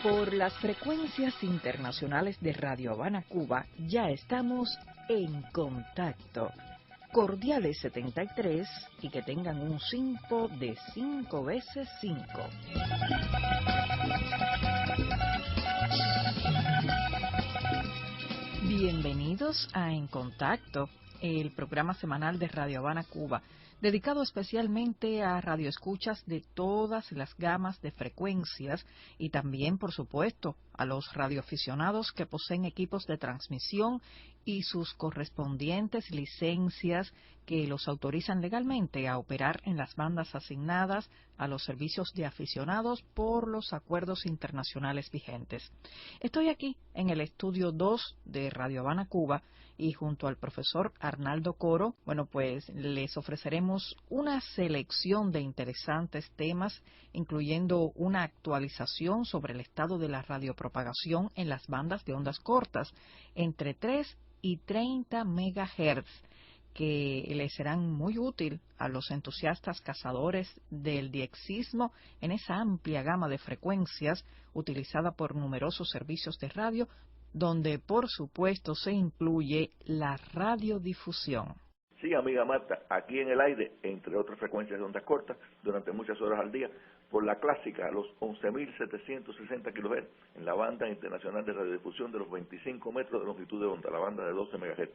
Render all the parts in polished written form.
Por las frecuencias internacionales de Radio Habana, Cuba, ya estamos en contacto. Cordiales 73 y que tengan un SINPO de 5 veces 5. Bienvenidos a En Contacto, el programa semanal de Radio Habana, Cuba, dedicado especialmente a radioescuchas de todas las gamas de frecuencias y también, por supuesto, a los radioaficionados que poseen equipos de transmisión y sus correspondientes licencias que los autorizan legalmente a operar en las bandas asignadas a los servicios de aficionados por los acuerdos internacionales vigentes. Estoy aquí en el estudio 2 de Radio Habana, Cuba, y junto al profesor Arnaldo Coro, pues les ofreceremos una selección de interesantes temas, incluyendo una actualización sobre el estado de la radiopropagación en las bandas de ondas cortas, entre 3 y 30 MHz, que les serán muy útil a los entusiastas cazadores del diexismo en esa amplia gama de frecuencias utilizada por numerosos servicios de radio, donde por supuesto se incluye la radiodifusión. Sí, amiga Marta, aquí en el aire, entre otras frecuencias de ondas cortas, durante muchas horas al día, por la clásica, los 11.760 kHz, en la banda internacional de radiodifusión de los 25 metros de longitud de onda, la banda de 12 MHz,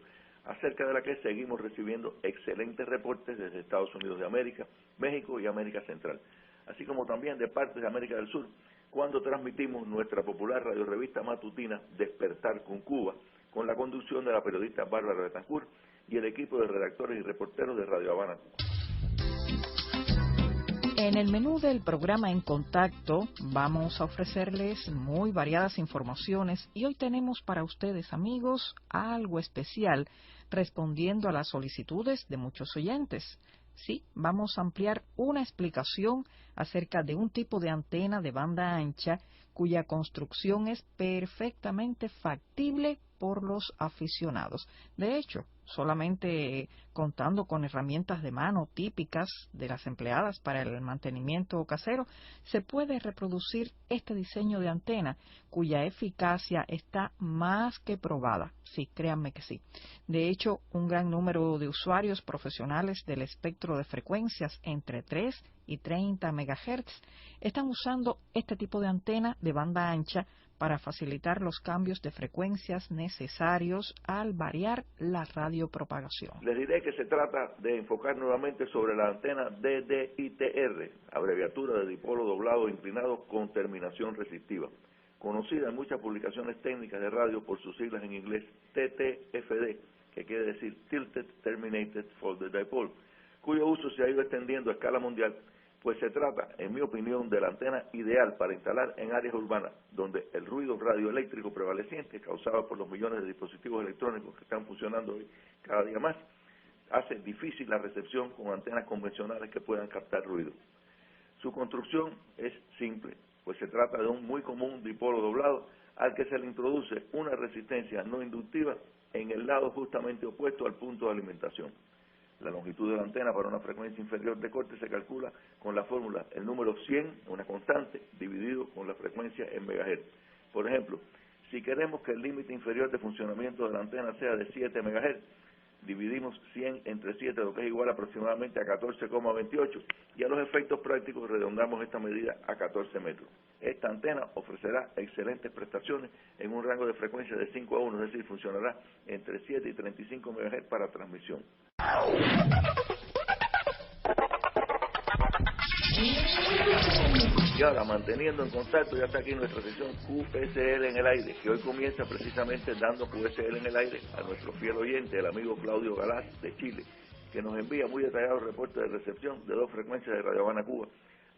acerca de la que seguimos recibiendo excelentes reportes desde Estados Unidos de América, México y América Central, así como también de partes de América del Sur, cuando transmitimos nuestra popular radiorevista matutina Despertar con Cuba, con la conducción de la periodista Bárbara Betancourt y el equipo de redactores y reporteros de Radio Habana. En el menú del programa En Contacto vamos a ofrecerles muy variadas informaciones y hoy tenemos para ustedes, amigos, algo especial respondiendo a las solicitudes de muchos oyentes. Sí, vamos a ampliar una explicación acerca de un tipo de antena de banda ancha cuya construcción es perfectamente factible por los aficionados. De hecho, solamente contando con herramientas de mano típicas de las empleadas para el mantenimiento casero, se puede reproducir este diseño de antena cuya eficacia está más que probada. Sí, créanme que sí. De hecho, un gran número de usuarios profesionales del espectro de frecuencias entre 3 y 30 MHz están usando este tipo de antena de banda ancha para facilitar los cambios de frecuencias necesarios al variar la radiopropagación. Les diré que se trata de enfocar nuevamente sobre la antena DDITR, abreviatura de dipolo doblado inclinado con terminación resistiva, conocida en muchas publicaciones técnicas de radio por sus siglas en inglés TTFD, que quiere decir Tilted Terminated Folded Dipole, cuyo uso se ha ido extendiendo a escala mundial, pues se trata, en mi opinión, de la antena ideal para instalar en áreas urbanas, donde el ruido radioeléctrico prevaleciente, causado por los millones de dispositivos electrónicos que están funcionando hoy cada día más, hace difícil la recepción con antenas convencionales que puedan captar ruido. Su construcción es simple, pues se trata de un muy común dipolo doblado al que se le introduce una resistencia no inductiva en el lado justamente opuesto al punto de alimentación. La longitud de la antena para una frecuencia inferior de corte se calcula con la fórmula el número 100, una constante, dividido con la frecuencia en megahertz. Por ejemplo, si queremos que el límite inferior de funcionamiento de la antena sea de 7 MHz, dividimos 100 entre 7, lo que es igual aproximadamente a 14,28, y a los efectos prácticos redondamos esta medida a 14 metros. Esta antena ofrecerá excelentes prestaciones en un rango de frecuencia de 5 a 1, es decir, funcionará entre 7 y 35 MHz para transmisión. Y ahora, manteniendo en contacto, ya está aquí nuestra sección QSL en el aire, que hoy comienza precisamente dando QSL en el aire a nuestro fiel oyente, el amigo Claudio Galaz de Chile, que nos envía muy detallados reportes de recepción de dos frecuencias de Radio Habana, Cuba,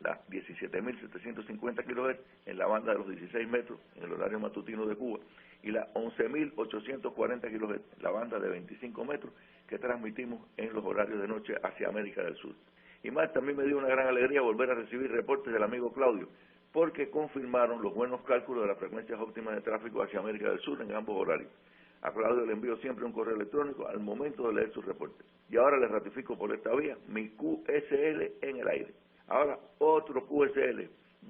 la 17.750 kHz en la banda de los 16 metros en el horario matutino de Cuba, y la 11.840 kHz, la banda de 25 metros que transmitimos en los horarios de noche hacia América del Sur. Y más, también me dio una gran alegría volver a recibir reportes del amigo Claudio, porque confirmaron los buenos cálculos de las frecuencias óptimas de tráfico hacia América del Sur en ambos horarios. A Claudio le envío siempre un correo electrónico al momento de leer sus reportes. Y ahora les ratifico por esta vía mi QSL en el aire. Ahora otro QSL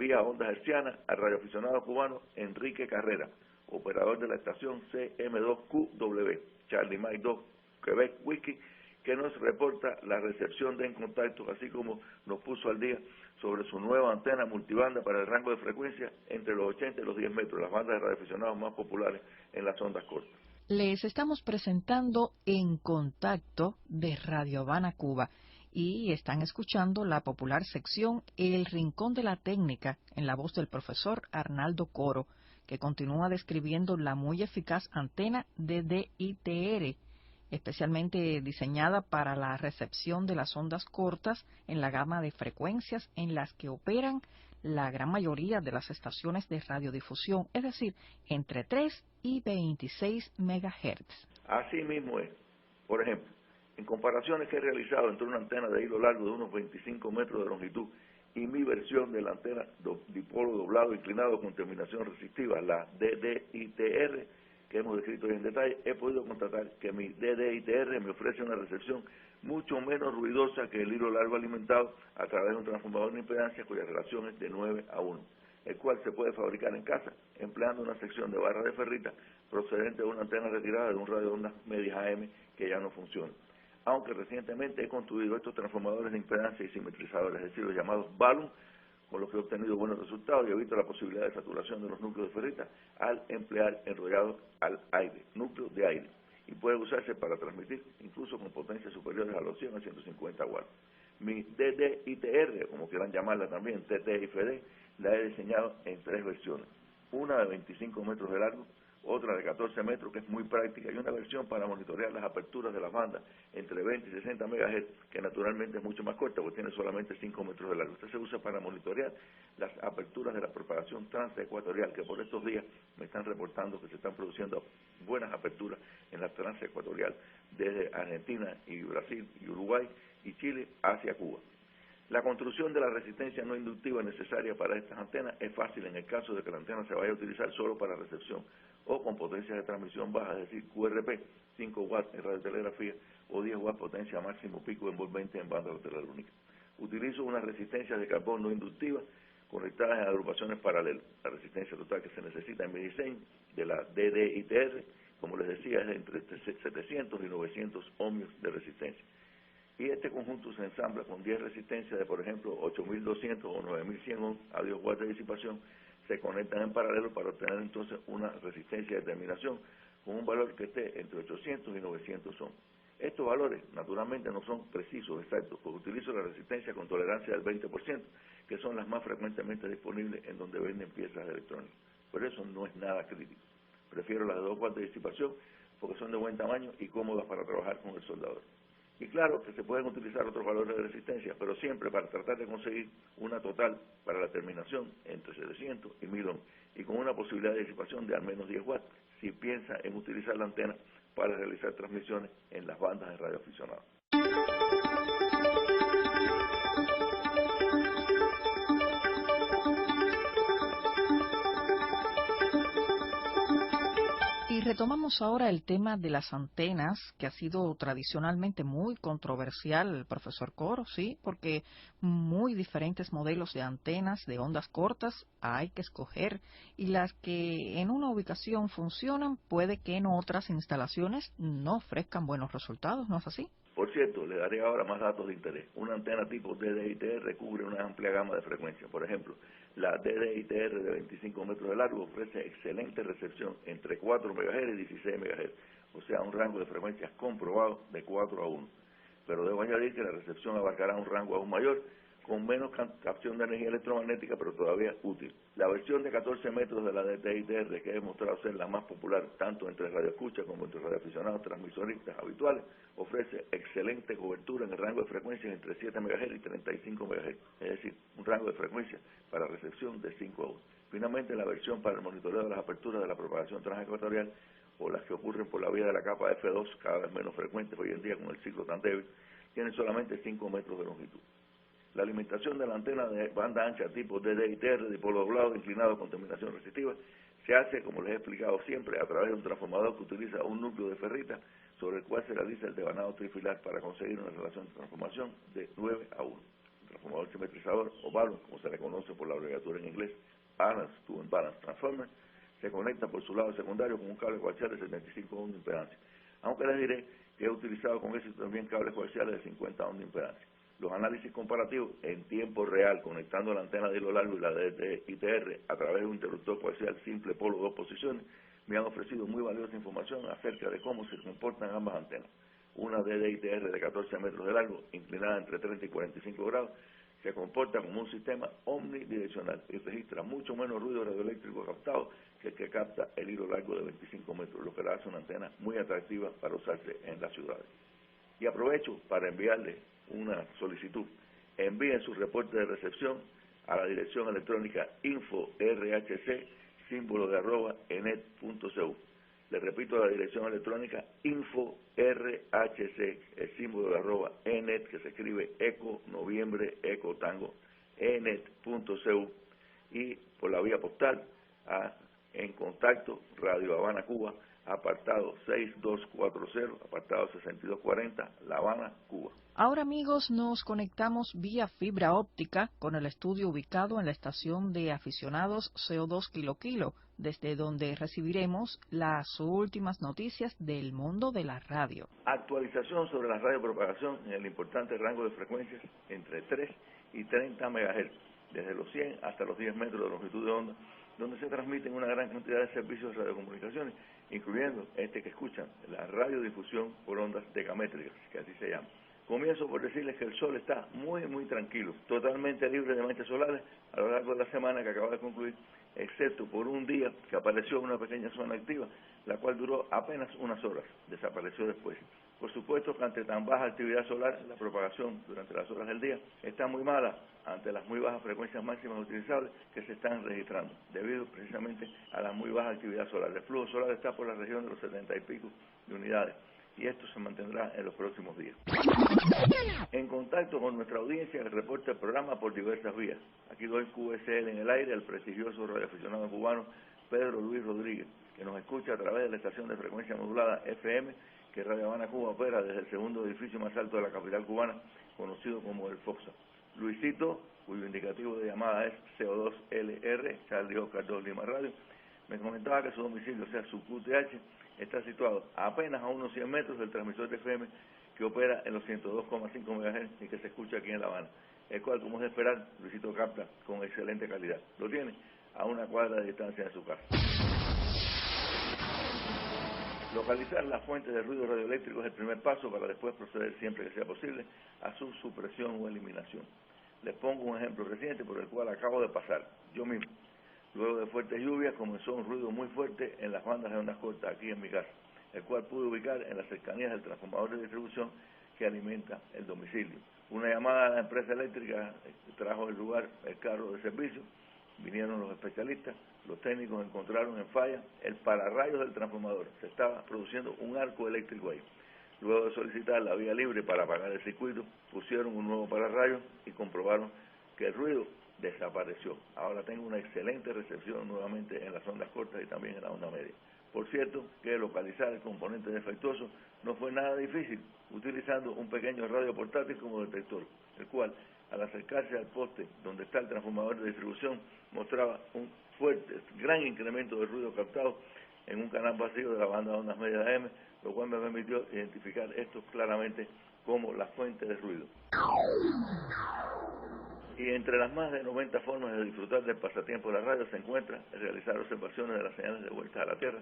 vía ondas hertzianas al radioaficionado cubano Enrique Carrera, operador de la estación CM2QW, Charlie Mike 2, Quebec Whisky, que nos reporta la recepción de En Contacto, así como nos puso al día sobre su nueva antena multibanda para el rango de frecuencia entre los 80 y los 10 metros, las bandas de radioaficionados más populares en las ondas cortas. Les estamos presentando En Contacto de Radio Habana, Cuba, y están escuchando la popular sección El Rincón de la Técnica en la voz del profesor Arnaldo Coro, que continúa describiendo la muy eficaz antena DDITR, especialmente diseñada para la recepción de las ondas cortas en la gama de frecuencias en las que operan la gran mayoría de las estaciones de radiodifusión, es decir, entre 3 y 26 MHz. Así mismo es. Por ejemplo, en comparaciones que he realizado entre una antena de hilo largo de unos 25 metros de longitud y mi versión de la antena dipolo doblado inclinado con terminación resistiva, la DDITR, que hemos descrito hoy en detalle, he podido constatar que mi DDITR me ofrece una recepción mucho menos ruidosa que el hilo largo alimentado a través de un transformador de impedancia cuya relación es de 9:1, el cual se puede fabricar en casa empleando una sección de barra de ferrita procedente de una antena retirada de un radio de ondas medias AM que ya no funciona. Aunque recientemente he construido estos transformadores de impedancia y simetrizadores, es decir, los llamados balun, con los que he obtenido buenos resultados y evito la posibilidad de saturación de los núcleos de ferrita al emplear enrollados al aire, núcleos de aire, y puede usarse para transmitir incluso con potencias superiores a los 100 a 150 watts. Mi DDITR, como quieran llamarla también, TTIFD, la he diseñado en 3 versiones, una de 25 metros de largo, otra de 14 metros que es muy práctica y una versión para monitorear las aperturas de las bandas entre 20 y 60 MHz, que naturalmente es mucho más corta porque tiene solamente 5 metros de largo. Esta se usa para monitorear las aperturas de la propagación transecuatorial, que por estos días me están reportando que se están produciendo buenas aperturas en la transecuatorial desde Argentina y Brasil y Uruguay y Chile hacia Cuba. La construcción de la resistencia no inductiva necesaria para estas antenas es fácil en el caso de que la antena se vaya a utilizar solo para recepción o con potencias de transmisión bajas, es decir, QRP, 5 watts en radiotelegrafía o 10 watts potencia máximo pico envolvente en banda lateral única. Utilizo unas resistencias de carbón no inductivas conectadas en agrupaciones paralelas. La resistencia total que se necesita en mi diseño de la DDITR, como les decía, es de entre 700 y 900 ohmios de resistencia. Y este conjunto se ensambla con 10 resistencias de, por ejemplo, 8200 o 9100 ohms a 10 watts de disipación, se conectan en paralelo para obtener entonces una resistencia de terminación con un valor que esté entre 800 y 900 ohms. Estos valores naturalmente no son precisos, exactos, porque utilizo la resistencia con tolerancia del 20%, que son las más frecuentemente disponibles en donde venden piezas electrónicas. Por eso no es nada crítico. Prefiero las de 2 watts de disipación porque son de buen tamaño y cómodas para trabajar con el soldador. Y claro que se pueden utilizar otros valores de resistencia, pero siempre para tratar de conseguir una total para la terminación entre 700 y 1000 ohms, y con una posibilidad de disipación de al menos 10 watts, si piensa en utilizar la antena para realizar transmisiones en las bandas de radioaficionados. Y retomamos ahora el tema de las antenas, que ha sido tradicionalmente muy controversial, profesor Coro, sí, porque muy diferentes modelos de antenas de ondas cortas hay que escoger, y las que en una ubicación funcionan puede que en otras instalaciones no ofrezcan buenos resultados, ¿no es así? Por cierto, le daré ahora más datos de interés. Una antena tipo DDITR cubre una amplia gama de frecuencias. Por ejemplo, la DDITR de 25 metros de largo ofrece excelente recepción entre 4 MHz y 16 MHz, o sea, un rango de frecuencias comprobado de 4:1. Pero debo añadir que la recepción abarcará un rango aún mayor, con menos captación de energía electromagnética, pero todavía útil. La versión de 14 metros de la DDITR, que he demostrado ser la más popular tanto entre radioescuchas como entre radioaficionados transmisoristas habituales, ofrece excelente cobertura en el rango de frecuencias entre 7 MHz y 35 MHz, es decir, un rango de frecuencia para recepción de 5:1. Finalmente, la versión para el monitoreo de las aperturas de la propagación transecuatorial, o las que ocurren por la vía de la capa F2, cada vez menos frecuentes hoy en día con el ciclo tan débil, tiene solamente 5 metros de longitud. La alimentación de la antena de banda ancha tipo DDITR, dipolo doblado, inclinado con terminación resistiva, se hace, como les he explicado siempre, a través de un transformador que utiliza un núcleo de ferrita sobre el cual se realiza el devanado trifilar para conseguir una relación de transformación de 9:1. transformador simetrizador o balance, como se le conoce por la abreviatura en inglés, Balance to Unbalance Transformer, se conecta por su lado secundario con un cable coaxial de 75 ohms de impedancia. Aunque les diré que he utilizado con éxito también cables coaxiales de 50 ohms de impedancia. Los análisis comparativos en tiempo real, conectando la antena de hilo largo y la de ITR a través de un interruptor coaxial simple polo 2 posiciones, me han ofrecido muy valiosa información acerca de cómo se comportan ambas antenas. Una DDITR de 14 metros de largo, inclinada entre 30 y 45 grados, se comporta como un sistema omnidireccional y registra mucho menos ruido radioeléctrico captado que el que capta el hilo largo de 25 metros, lo que la hace una antena muy atractiva para usarse en las ciudades. Y aprovecho para enviarle una solicitud. Envíen su reporte de recepción a la dirección electrónica info.rhc, símbolo de @enet.cu. Le repito la dirección electrónica info.rhc, el símbolo de @enet, que se escribe eco, noviembre, eco, tango, enet.cu, y por la vía postal en contacto Radio Habana, Cuba, apartado 6240, apartado 6240, La Habana, Cuba. Ahora, amigos, nos conectamos vía fibra óptica con el estudio ubicado en la estación de aficionados CO2 Kilo Kilo, desde donde recibiremos las últimas noticias del mundo de la radio. Actualización sobre la radiopropagación en el importante rango de frecuencias entre 3 y 30 MHz, desde los 100 hasta los 10 metros de longitud de onda, donde se transmiten una gran cantidad de servicios de radiocomunicaciones, incluyendo este que escuchan, la radiodifusión por ondas decamétricas, que así se llama. Comienzo por decirles que el sol está muy tranquilo, totalmente libre de manchas solares a lo largo de la semana que acaba de concluir, excepto por un día que apareció una pequeña zona activa, la cual duró apenas unas horas, desapareció después. Por supuesto que ante tan baja actividad solar, la propagación durante las horas del día está muy mala ante las muy bajas frecuencias máximas utilizables que se están registrando, debido precisamente a la muy baja actividad solar. El flujo solar está por la región de los 70 y pico de unidades, y esto se mantendrá en los próximos días. En contacto con nuestra audiencia, que reporta el programa por diversas vías. Aquí doy QSL en el aire al prestigioso radioaficionado cubano Pedro Luis Rodríguez, que nos escucha a través de la estación de frecuencia modulada FM que Radio Habana, Cuba opera desde el segundo edificio más alto de la capital cubana, conocido como el FOXA. Luisito, cuyo indicativo de llamada es CO2LR, Charlie Oscar 2 Lima Radio, me comentaba que su domicilio, o sea, su QTH, está situado a apenas a unos 100 metros del transmisor de FM que opera en los 102,5 MHz y que se escucha aquí en La Habana, el cual, como es de esperar, Luisito capta con excelente calidad. Lo tiene a una cuadra de distancia de su casa. Localizar las fuentes de ruido radioeléctrico es el primer paso para después proceder siempre que sea posible a su supresión o eliminación. Les pongo un ejemplo reciente por el cual acabo de pasar, yo mismo. Luego de fuertes lluvias comenzó un ruido muy fuerte en las bandas de ondas cortas aquí en mi casa, el cual pude ubicar en las cercanías del transformador de distribución que alimenta el domicilio. Una llamada a la empresa eléctrica trajo del lugar el carro de servicio, vinieron los especialistas, los técnicos encontraron en falla el pararrayos del transformador, se estaba produciendo un arco eléctrico ahí. Luego de solicitar la vía libre para apagar el circuito, pusieron un nuevo pararrayos y comprobaron que el ruido desapareció. Ahora tengo una excelente recepción nuevamente en las ondas cortas y también en la onda media. Por cierto, que localizar el componente defectuoso no fue nada difícil, utilizando un pequeño radio portátil como detector, el cual, al acercarse al poste donde está el transformador de distribución, mostraba un fuerte, gran incremento de ruido captado en un canal vacío de la banda de ondas medias AM, lo cual me permitió identificar esto claramente como la fuente de ruido. Y entre las más de 90 formas de disfrutar del pasatiempo de la radio se encuentra el realizar observaciones de las señales de vuelta a la Tierra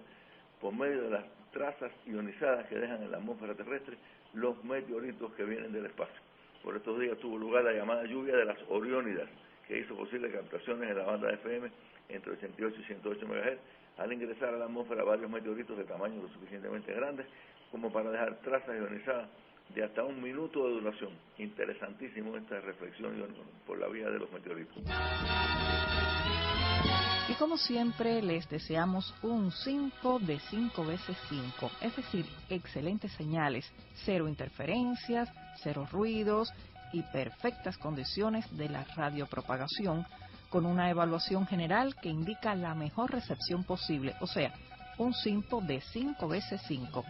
por medio de las trazas ionizadas que dejan en la atmósfera terrestre los meteoritos que vienen del espacio. Por estos días tuvo lugar la llamada lluvia de las Oriónidas, que hizo posible captaciones en la banda FM entre 88 y 108 MHz, al ingresar a la atmósfera varios meteoritos de tamaño lo suficientemente grandes como para dejar trazas ionizadas de hasta 1 minuto de duración. Interesantísimo esta reflexión por la vía de los meteoritos. Y como siempre, les deseamos un 5 de 5 veces 5, es decir, excelentes señales, cero interferencias, cero ruidos y perfectas condiciones de la radiopropagación, con una evaluación general que indica la mejor recepción posible, o sea, un 5 de 5 veces 5.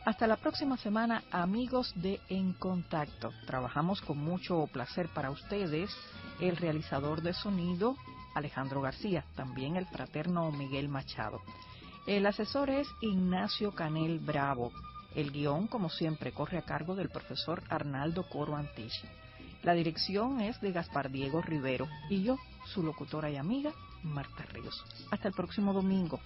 Hasta la próxima semana, amigos de En Contacto. Trabajamos con mucho placer para ustedes, el realizador de sonido, Alejandro García, también el fraterno Miguel Machado. El asesor es Ignacio Canel Bravo. El guión, como siempre, corre a cargo del profesor Arnaldo Coro Antich. La dirección es de Gaspar Diego Rivero y yo, su locutora y amiga, Marta Ríos. Hasta el próximo domingo.